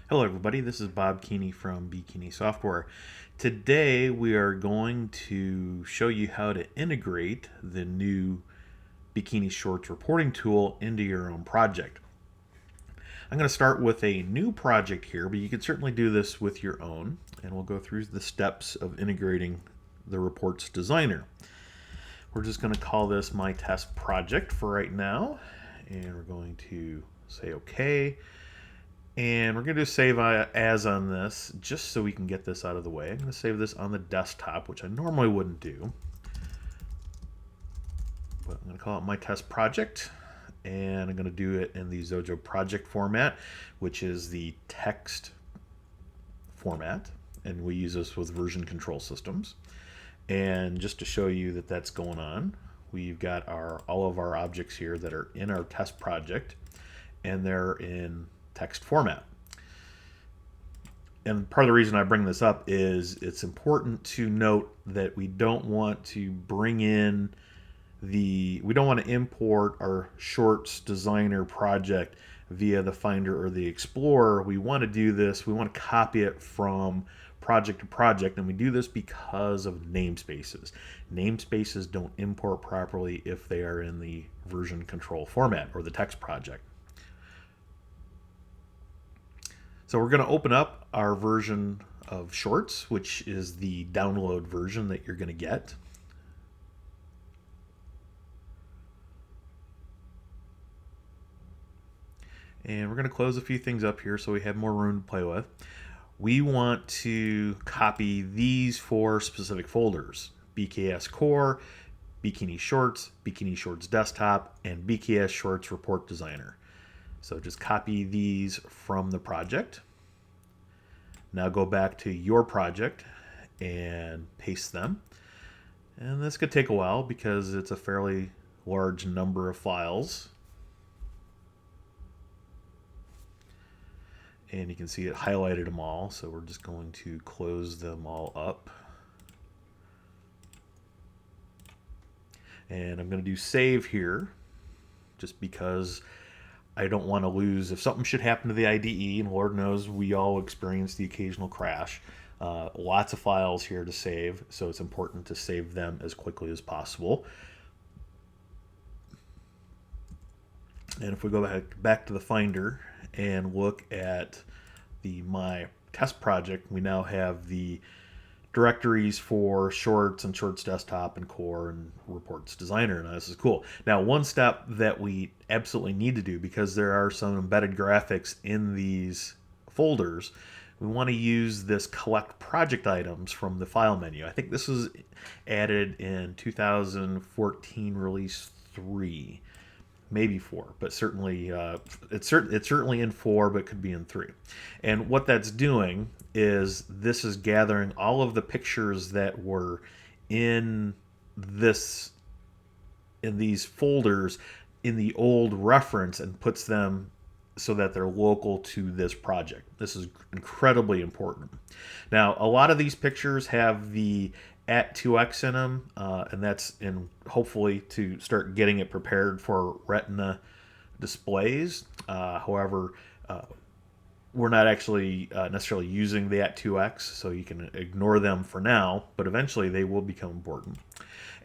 Hello everybody, this is BKeeney from BKeeney Software. Today we are going to show you how to integrate the new BKeeney Shorts reporting tool into your own project. I'm going to start with a new project here, but you can certainly do this with your own, and we'll go through the steps of integrating the reports designer. We're just going to call this my test project for right now, and we're going to say OK. And we're going to do save as on this just so we can get this out of the way. I'm going to save this on the desktop, which I normally wouldn't do. But I'm going to call it my test project. And I'm going to do it in the Zojo project format, which is the text format. And we use this with version control systems. And just to show you that that's going on, we've got all of our objects here that are in our test project, and they're in text format. And part of the reason I bring this up is it's important to note that we don't want to import our Shorts designer project via the Finder or the Explorer. We want to do this, we want to copy it from project to project, and we do this because of namespaces. Namespaces don't import properly if they are in the version control format or the text project. So we're going to open up our version of Shorts, which is the download version that you're going to get. And we're going to close a few things up here so we have more room to play with. We want to copy these 4 specific folders: BKS Core, BKeeney Shorts, BKeeney Shorts Desktop, and BKS Shorts Report Designer. So just copy these from the project. Now go back to your project and paste them. And this could take a while because it's a fairly large number of files. And you can see it highlighted them all, so we're just going to close them all up. And I'm going to do save here just because I don't want to lose, if something should happen to the IDE, and Lord knows we all experience the occasional crash, lots of files here to save, so it's important to save them as quickly as possible. And if we go back to the Finder and look at my test project, we now have the directories for Shorts and Shorts Desktop and Core and Reports Designer. Now this is cool. Now one step that we absolutely need to do, because there are some embedded graphics in these folders, we want to use this collect project items from the file menu. I think this was added in 2014 release 3. Maybe 4, but certainly it's certainly in 4, but could be in 3. And what that's doing is this is gathering all of the pictures that were in these folders in the old reference and puts them so that they're local to this project. This is incredibly important. Now, a lot of these pictures have the @2x in them, and that's hopefully to start getting it prepared for Retina displays. However, we're not actually necessarily using the @2x, so you can ignore them for now, but eventually they will become important.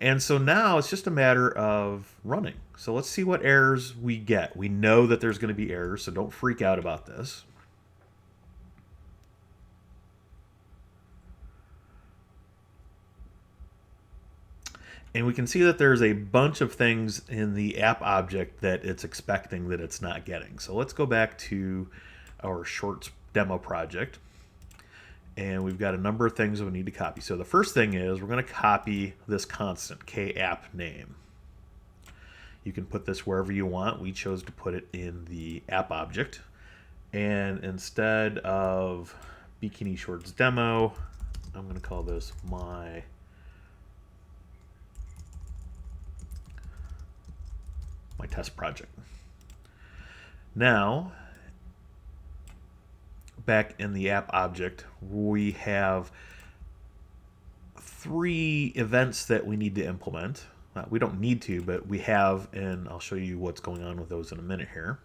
And so now it's just a matter of running. So let's see what errors we get. We know that there's going to be errors, so don't freak out about this. And we can see that there's a bunch of things in the app object that it's expecting that it's not getting. So let's go back to our Shorts demo project. And we've got a number of things that we need to copy. So the first thing is we're going to copy this constant, kapp name. You can put this wherever you want. We chose to put it in the app object. And instead of BKeeney Shorts demo, I'm going to call this my test project. Now, back in the app object, we have 3 events that we need to implement. We don't need to, but we have, and I'll show you what's going on with those in a minute here.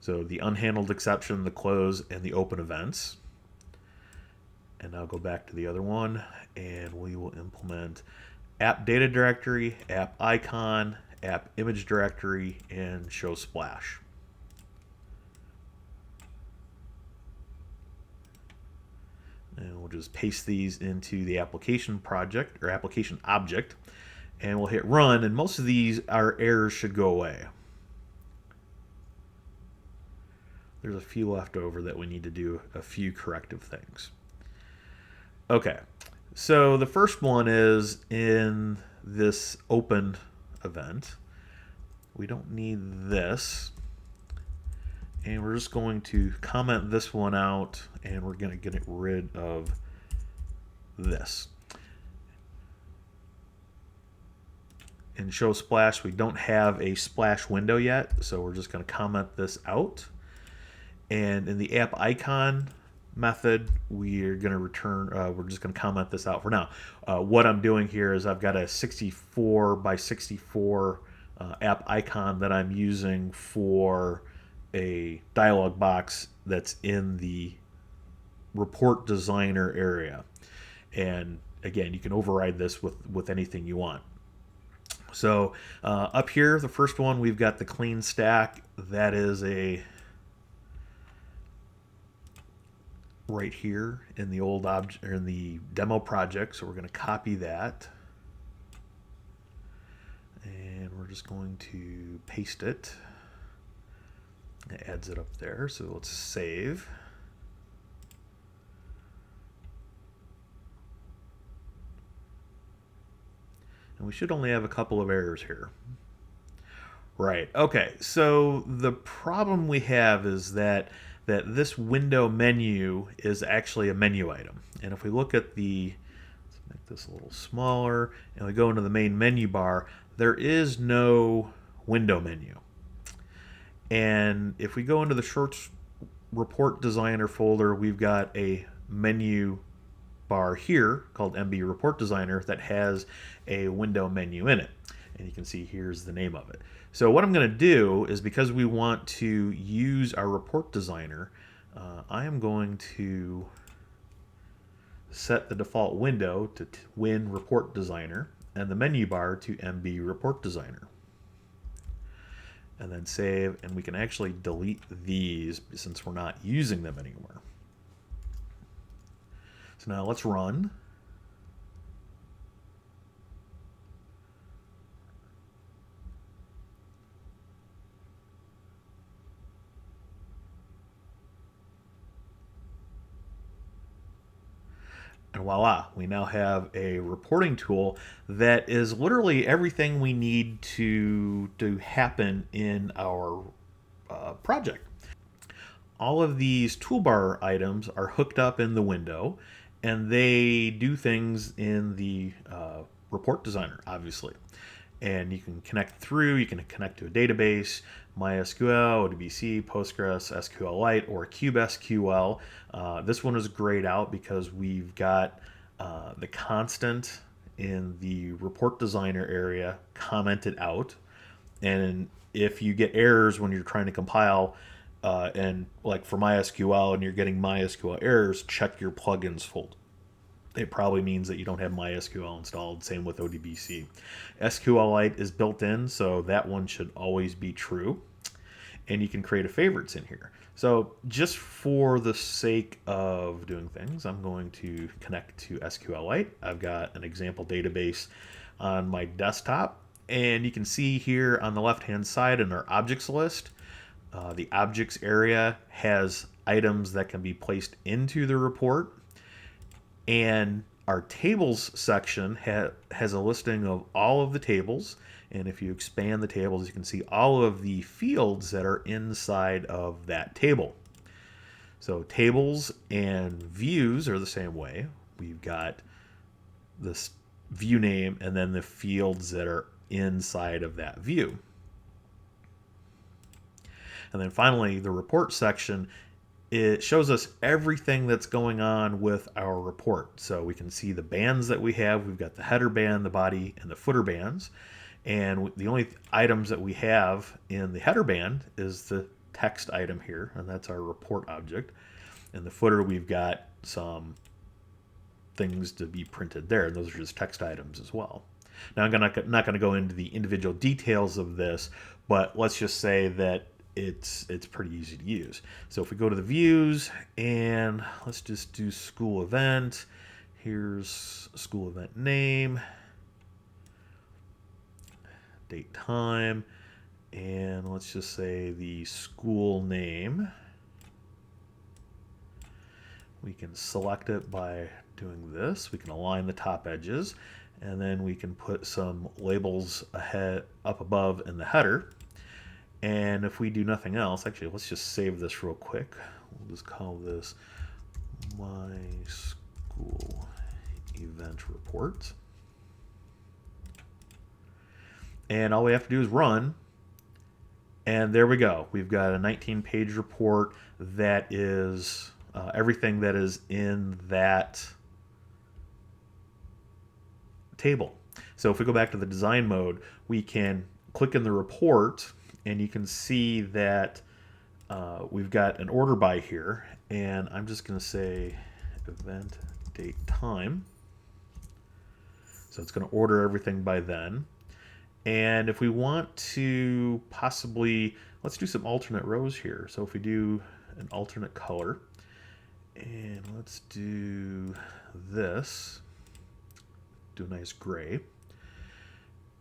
So the unhandled exception, the close, and the open events. And I'll go back to the other one, and we will implement app data directory, app icon, app image directory, and show splash. And we'll just paste these into the application project or application object, and we'll hit run, and most of these, our errors should go away. There's a few left over that we need to do a few corrective things. Okay, so the first one is in this open event. We don't need this. And we're just going to comment this one out, and we're going to get rid of this. In show splash, we don't have a splash window yet, so we're just going to comment this out. And in the app icon method, we're going to return, we're just going to comment this out for now. What I'm doing here is I've got a 64 by 64 app icon that I'm using for a dialog box that's in the report designer area. And again, you can override this with anything you want. So up here, the first one, we've got the clean stack. That is a right here in the old object or in the demo project. So we're going to copy that, and we're just going to paste it. It adds it up there. So let's save. And we should only have a couple of errors here. Right. Okay. So the problem we have is that this window menu is actually a menu item. And if we look at the, let's make this a little smaller, and we go into the main menu bar, there is no window menu. And if we go into the Shorts Report Designer folder, we've got a menu bar here called MB Report Designer that has a window menu in it. And you can see here's the name of it. So what I'm going to do is, because we want to use our report designer, I am going to set the default window to Win Report Designer and the menu bar to MB Report Designer. And then save, and we can actually delete these since we're not using them anymore. So now let's run. And voila, we now have a reporting tool that is literally everything we need to happen in our project. All of these toolbar items are hooked up in the window, and they do things in the report designer, obviously. And you can connect through, you can connect to a database, MySQL, ODBC, Postgres, SQLite, or KubeSQL. This one is grayed out because we've got the constant in the report designer area commented out. And if you get errors when you're trying to compile, and like for MySQL and you're getting MySQL errors, check your plugins folder. It probably means that you don't have MySQL installed. Same with ODBC. SQLite is built in, so that one should always be true. And you can create a favorites in here. So just for the sake of doing things, I'm going to connect to SQLite. I've got an example database on my desktop. And you can see here on the left-hand side in our objects list, the objects area has items that can be placed into the report. And our tables section has a listing of all of the tables. And if you expand the tables, you can see all of the fields that are inside of that table. So tables and views are the same way. We've got this view name and then the fields that are inside of that view. And then finally, the report section, it shows us everything that's going on with our report. So we can see the bands that we have. We've got the header band, the body, and the footer bands. And the only items that we have in the header band is the text item here, and that's our report object. In the footer, we've got some things to be printed there, and those are just text items as well. Now, I'm not going to go into the individual details of this, but let's just say that it's pretty easy to use. So if we go to the views, and let's just do school event. Here's school event name, date, time, and let's just say the school name. We can select it by doing this. We can align the top edges, and then we can put some labels up above in the header. And if we do nothing else, actually, let's just save this real quick. We'll just call this my school event report. And all we have to do is run. And there we go. We've got a 19-page report that is everything that is in that table. So if we go back to the design mode, we can click in the report, and you can see that we've got an order by here. And I'm just going to say event, date, time. So it's going to order everything by then. And if we want to possibly, let's do some alternate rows here. So if we do an alternate color, and let's do this, do a nice gray.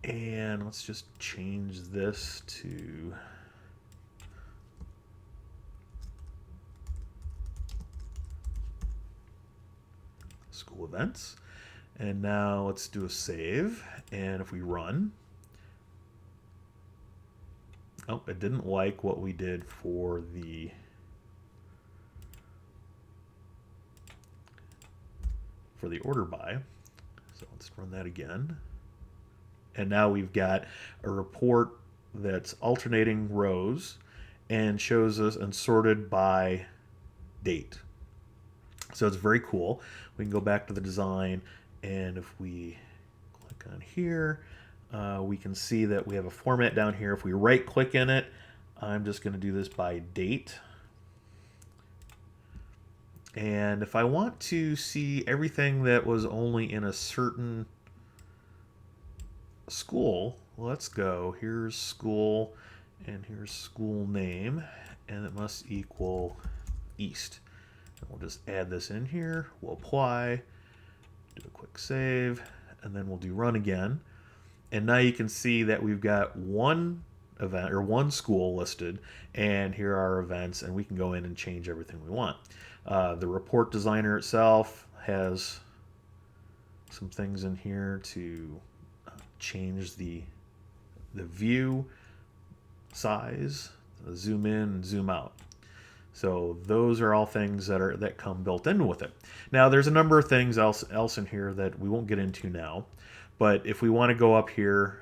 And let's just change this to school events. And now let's do a save. And if we run, oh, it didn't like what we did for the order by. So let's run that again. And now we've got a report that's alternating rows and shows us and sorted by date. So it's very cool. We can go back to the design, and if we click on here, we can see that we have a format down here. If we right click in it, I'm just going to do this by date. And if I want to see everything that was only in a certain school, let's go. Here's school, and here's school name, and it must equal East. And we'll just add this in here. We'll apply, do a quick save, and then we'll do run again. And now you can see that we've got one event or one school listed, and here are our events, and we can go in and change everything we want. The report designer itself has some things in here to change the view size, zoom in and zoom out. So those are all things that come built in with it. Now there's a number of things else in here that we won't get into now, but if we want to go up here,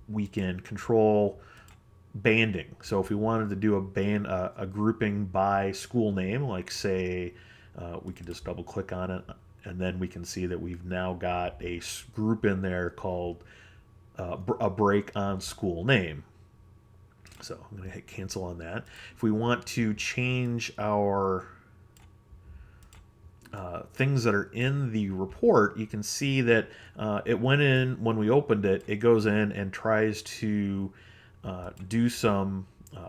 we can control banding. So if we wanted to do a grouping by school name, like say we could just double click on it, and then we can see that we've now got a group in there called a break on school name. So I'm going to hit cancel on that. If we want to change our things that are in the report, you can see that it went in when we opened it. It goes in and tries to do some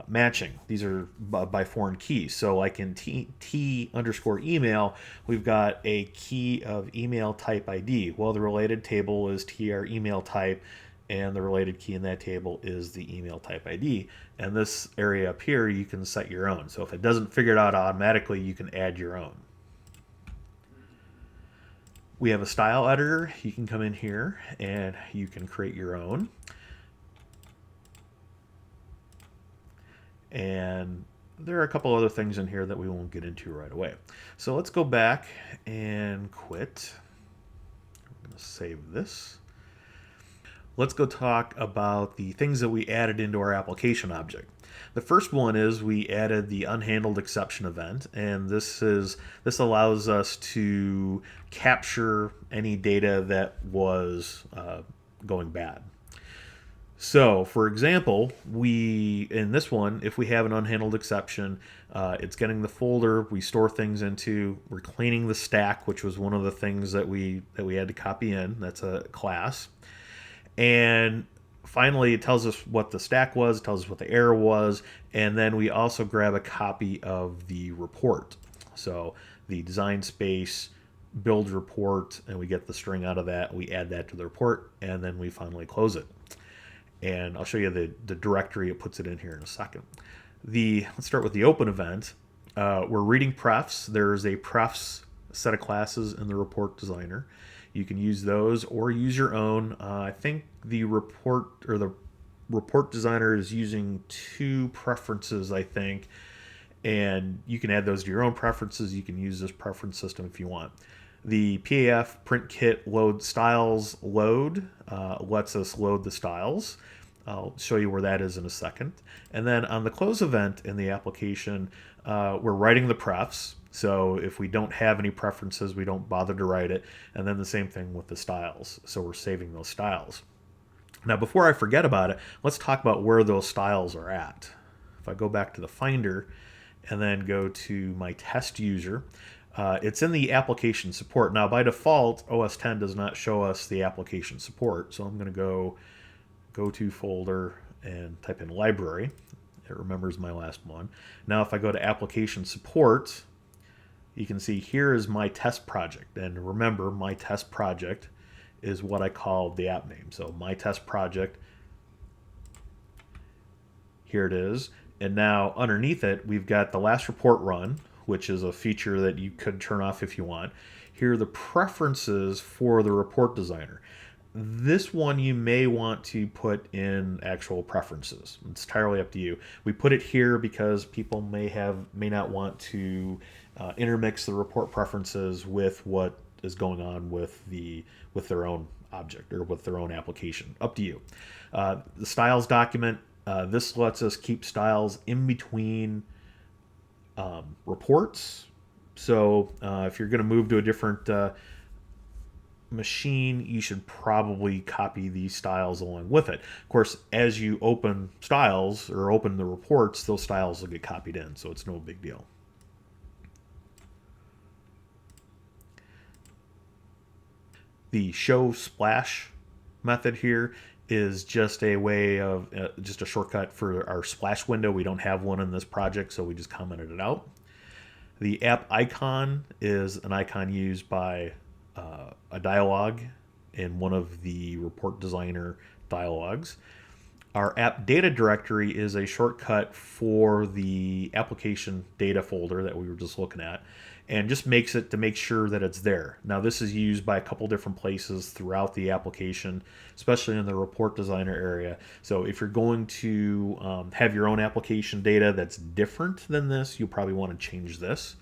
matching. These are by foreign keys. So like in T_email, we've got a key of email type ID. Well, the related table is TR email type, and the related key in that table is the email type ID. And this area up here, you can set your own. So if it doesn't figure it out automatically, you can add your own. We have a style editor. You can come in here and you can create your own. And there are a couple other things in here that we won't get into right away. So let's go back and quit. I'm going to save this. Let's go talk about the things that we added into our application object. The first one is we added the unhandled exception event, and this allows us to capture any data that was going bad. So, for example, in this one, if we have an unhandled exception, it's getting the folder we store things into. We're cleaning the stack, which was one of the things that we had to copy in. That's a class, and finally, it tells us what the stack was, it tells us what the error was, and then we also grab a copy of the report. So the design space build report, and we get the string out of that. We add that to the report, and then we finally close it. And I'll show you the directory it puts it in here in a second. Let's start with the open event. We're reading prefs. There's a prefs set of classes in the report designer. You can use those or use your own. I think the report designer is using 2 preferences, I think, and you can add those to your own preferences. You can use this preference system if you want. The PAF print kit load styles load lets us load the styles. I'll show you where that is in a second. And then on the close event in the application, we're writing the prefs. So if we don't have any preferences, we don't bother to write it. And then the same thing with the styles. So we're saving those styles. Now, before I forget about it, let's talk about where those styles are at. If I go back to the Finder and then go to my test user, it's in the application support. Now, by default, OS 10 does not show us the application support. So I'm going to go to folder and type in library. It remembers my last one. Now, if I go to application support, you can see here is my test project. And remember, my test project is what I call the app name. So my test project, here it is. And now underneath it, we've got the last report run, which is a feature that you could turn off if you want. Here are the preferences for the report designer. This one you may want to put in actual preferences. It's entirely up to you. We put it here because people may not want to intermix the report preferences with what is going on with their own object or with their own application. Up to you. The styles document. This lets us keep styles in between reports. So if you're going to move to a different machine, you should probably copy these styles along with it. Of course, as you open styles or open the reports, those styles will get copied in, so it's no big deal. The show splash method here is just a way of just a shortcut for our splash window. We don't have one in this project, so we just commented it out. The app icon is an icon used by a dialogue in one of the report designer dialogues. Our app data directory is a shortcut for the application data folder that we were just looking at, and just makes it to make sure that it's there. Now, this is used by a couple different places throughout the application, especially in the report designer area. So if you're going to have your own application data that's different than this, you'll probably want to change this.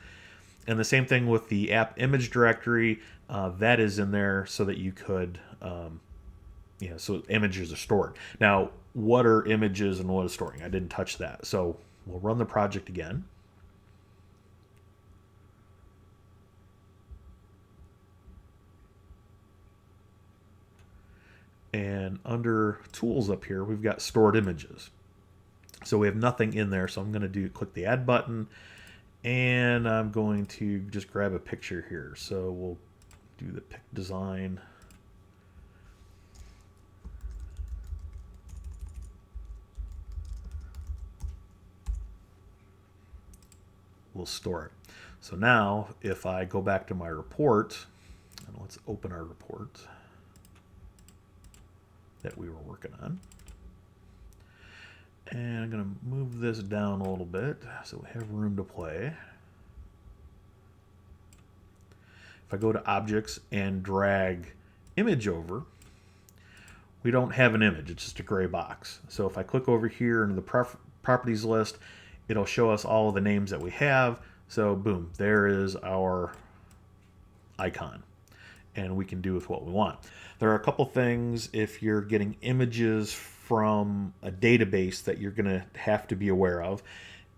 And the same thing with the app image directory, that is in there so that you could, so images are stored. Now, what are images and what is storing? I didn't touch that. So we'll run the project again. And under tools up here, we've got stored images. So we have nothing in there. So I'm going to click the add button, and I'm going to just grab a picture here. So we'll do the pic design. We'll store it. So now if I go back to my report, and let's open our report that we were working on. And I'm going to move this down a little bit so we have room to play. If I go to objects and drag image over, we don't have an image. It's just a gray box. So if I click over here into the properties list, it'll show us all of the names that we have. So boom, there is our icon. And we can do with what we want. There are a couple things if you're getting images from a database that you're going to have to be aware of.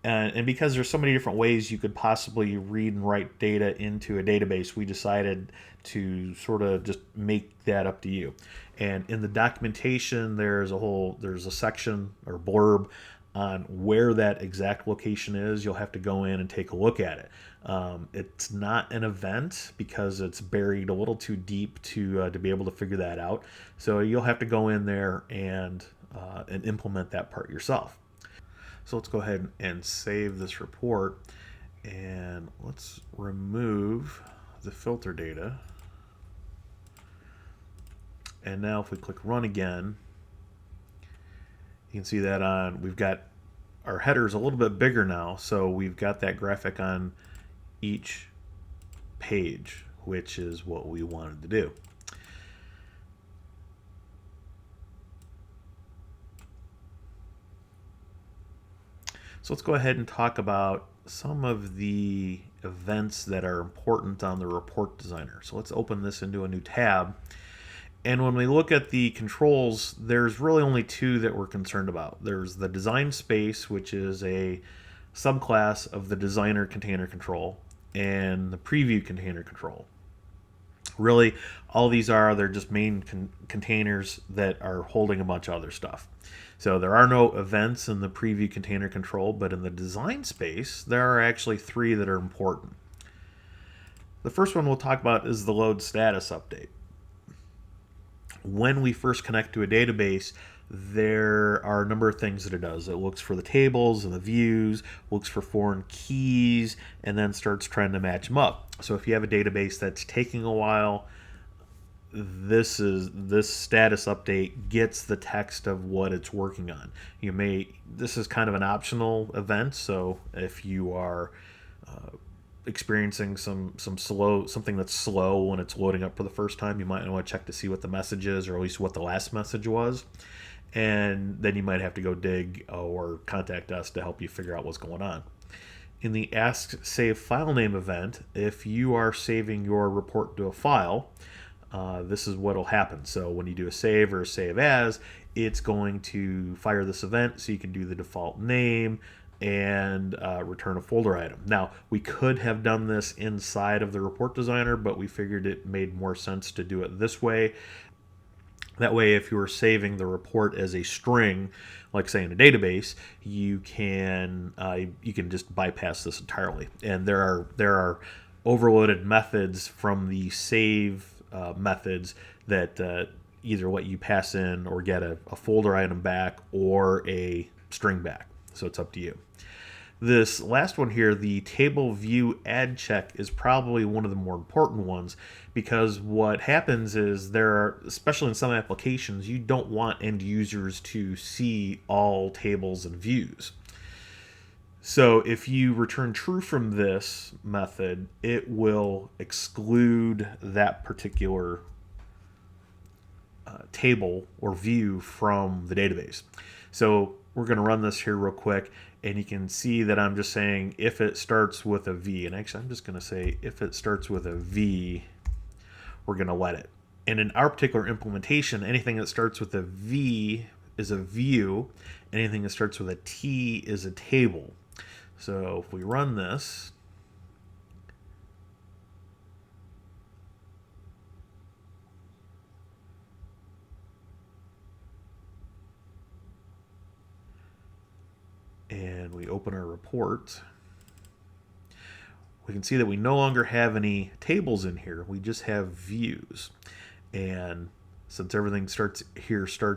And because there's so many different ways you could possibly read and write data into a database, we decided to sort of just make that up to you. And in the documentation, there's a section or blurb on where that exact location is. You'll have to go in and take a look at it. It's not an event because it's buried a little too deep to be able to figure that out. So you'll have to go in there and implement that part yourself. So let's go ahead and save this report, and let's remove the filter data. And now if we click run again, you can see that we've got our headers a little bit bigger now, so we've got that graphic on each page, which is what we wanted to do. So let's go ahead and talk about some of the events that are important on the report designer. So let's open this into a new tab. And when we look at the controls, there's really only two that we're concerned about. There's the design space, which is a subclass of the designer container control, and the preview container control. Really, all these they're just main containers that are holding a bunch of other stuff. So there are no events in the preview container control, but in the design space, there are actually three that are important. The first one we'll talk about is the load status update. When we first connect to a database, there are a number of things that it does. It looks for the tables and the views, looks for foreign keys, and then starts trying to match them up. So if you have a database that's taking a while, this status update gets the text of what it's working on. This is kind of an optional event, so if you are experiencing something that's slow when it's loading up for the first time, you might want to check to see what the message is, or at least what the last message was, and then you might have to go dig or contact us to help you figure out what's going on. In the Ask Save File Name event, if you are saving your report to a file, this is what will happen. So when you do a save or a save as, it's going to fire this event so you can do the default name and return a folder item. Now, we could have done this inside of the report designer, but we figured it made more sense to do it this way. That way, if you were saving the report as a string, like say in a database, you can just bypass this entirely. And there are overloaded methods from the save methods that either let you pass in or get a folder item back or a string back. So it's up to you. This last one here, the table view add check, is probably one of the more important ones, because what happens is especially in some applications, you don't want end users to see all tables and views. So if you return true from this method, it will exclude that particular table or view from the database. So we're going to run this here real quick, and you can see that I'm just saying if it starts with a V, and actually I'm just going to say if it starts with a V, we're going to let it. And in our particular implementation, anything that starts with a V is a view, anything that starts with a T is a table. So if we run this, and we open our report, we can see that we no longer have any tables in here. We just have views. And since everything starts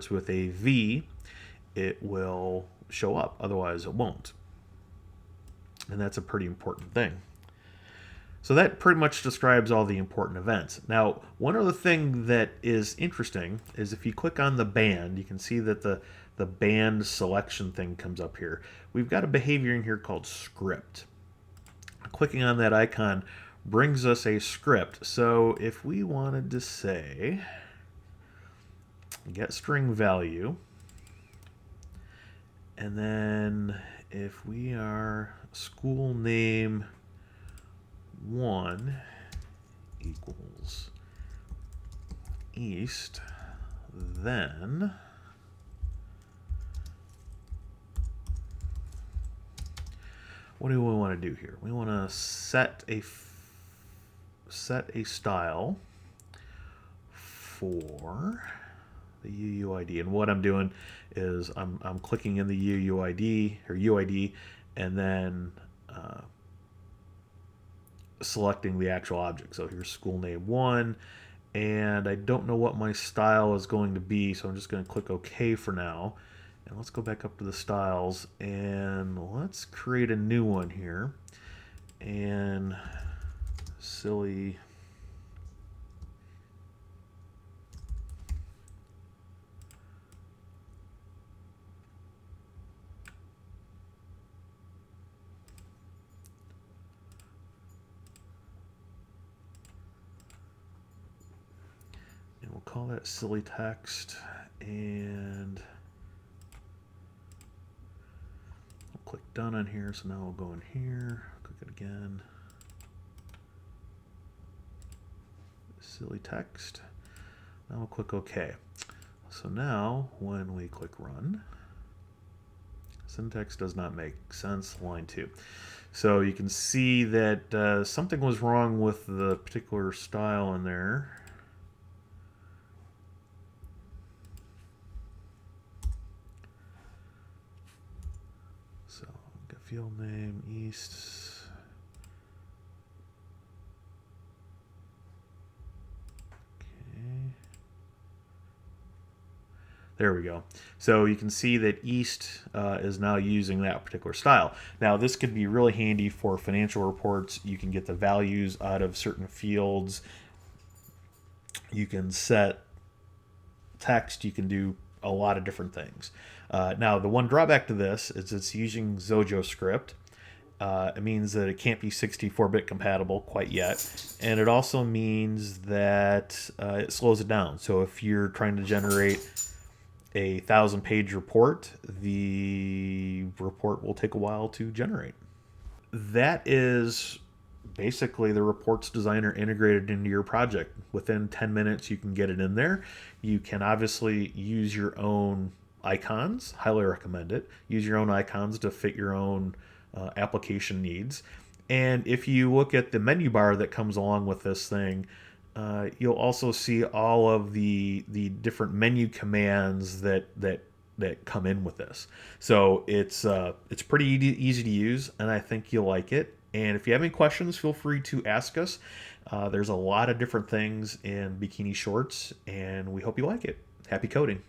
with a V, it will show up. Otherwise, it won't. And that's a pretty important thing. So that pretty much describes all the important events. Now, one other thing that is interesting is if you click on the band, you can see that the band selection thing comes up here. We've got a behavior in here called script. Clicking on that icon brings us a script. So if we wanted to say get string value, and then if we are school name 1 equals east, then what do we want to do here? We want to set a style for the UUID, and what I'm doing is I'm clicking in the UUID or UID, and then selecting the actual object. So here's school name 1, and I don't know what my style is going to be, so I'm just going to click OK for now. And let's go back up to the styles, and let's create a new one here. And silly and we'll call that silly text, and we'll click done on here. So now we'll go in here, click it again, silly text. Now we'll click OK. So now when we click run, syntax does not make sense, line 2. So you can see that something was wrong with the particular style in there. So field name East. There we go. So you can see that East is now using that particular style. Now this could be really handy for financial reports. You can get the values out of certain fields. You can set text. You can do a lot of different things. Now the one drawback to this is it's using Zojo script. It means that it can't be 64-bit compatible quite yet. And it also means that it slows it down. So if you're trying to generate a 1,000-page report, the report will take a while to generate. That is basically the reports designer integrated into your project. Within 10 minutes, you can get it in there. You can obviously use your own icons. Highly recommend it. Use your own icons to fit your own application needs. And if you look at the menu bar that comes along with this thing, you'll also see all of the different menu commands that come in with this. So it's pretty easy to use, and I think you'll like it. And if you have any questions, feel free to ask us. There's a lot of different things in BKeeney Shorts, and we hope you like it. Happy coding.